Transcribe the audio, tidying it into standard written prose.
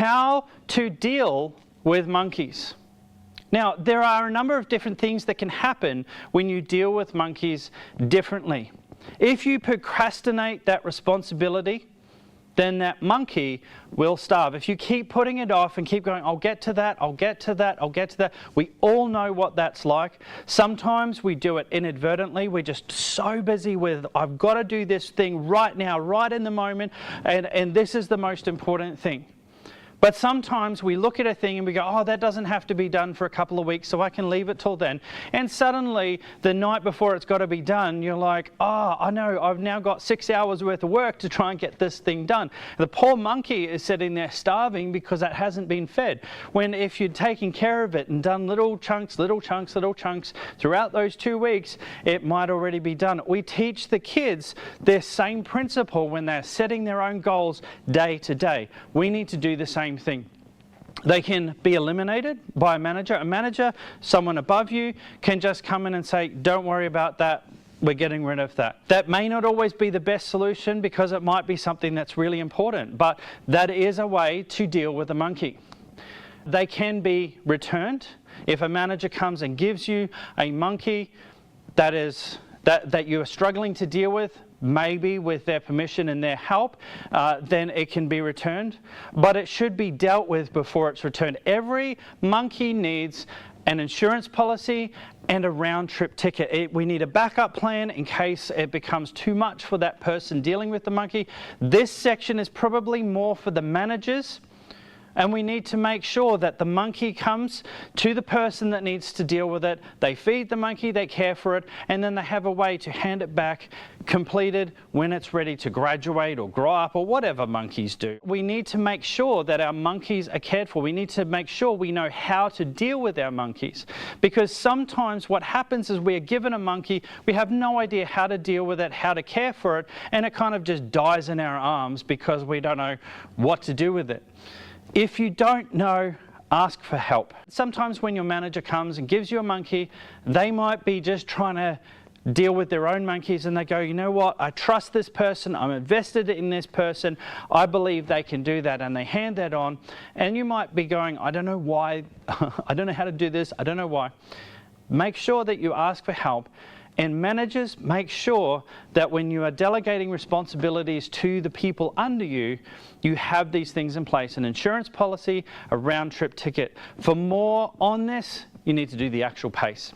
How to deal with monkeys. Now, there are a number of different things that can happen when you deal with monkeys differently. If you procrastinate that responsibility, then that monkey will starve. If you keep putting it off and keep going, I'll get to that, I'll get to that, I'll get to that. We all know what that's like. Sometimes we do it inadvertently. We're just so busy with, I've got to do this thing right now, right in the moment, and this is the most important thing. But sometimes we look at a thing and we go, oh, that doesn't have to be done for a couple of weeks, so I can leave it till then. And suddenly, the night before it's got to be done, you're like, oh, I know, I've now got 6 hours worth of work to try and get this thing done. The poor monkey is sitting there starving because it hasn't been fed. When if you'd taken care of it and done little chunks throughout those 2 weeks, it might already be done. We teach the kids this same principle when they're setting their own goals day to day. We need to do the same thing. They can be eliminated by a manager. A manager, someone above you, can just come in and say, don't worry about that, we're getting rid of that. That may not always be the best solution because it might be something that's really important, but that is a way to deal with a monkey. They can be returned. If a manager comes and gives you a monkey that you are struggling to deal with, maybe with their permission and their help, then it can be returned. But it should be dealt with before it's returned. Every monkey needs an insurance policy and a round-trip ticket. We need a backup plan in case it becomes too much for that person dealing with the monkey. This section is probably more for the managers. And we need to make sure that the monkey comes to the person that needs to deal with it. They feed the monkey, they care for it, and then they have a way to hand it back completed when it's ready to graduate or grow up or whatever monkeys do. We need to make sure that our monkeys are cared for. We need to make sure we know how to deal with our monkeys. Because sometimes what happens is we are given a monkey, we have no idea how to deal with it, how to care for it, and it kind of just dies in our arms because we don't know what to do with it. If you don't know, ask for help. Sometimes when your manager comes and gives you a monkey, they might be just trying to deal with their own monkeys and they go, you know what, I trust this person, I'm invested in this person, I believe they can do that, and they hand that on, and you might be going, I don't know why, I don't know how to do this, I don't know why. Make sure that you ask for help. And managers, make sure that when you are delegating responsibilities to the people under you, you have these things in place: an insurance policy, a round-trip ticket. For more on this, you need to do the actual PACE.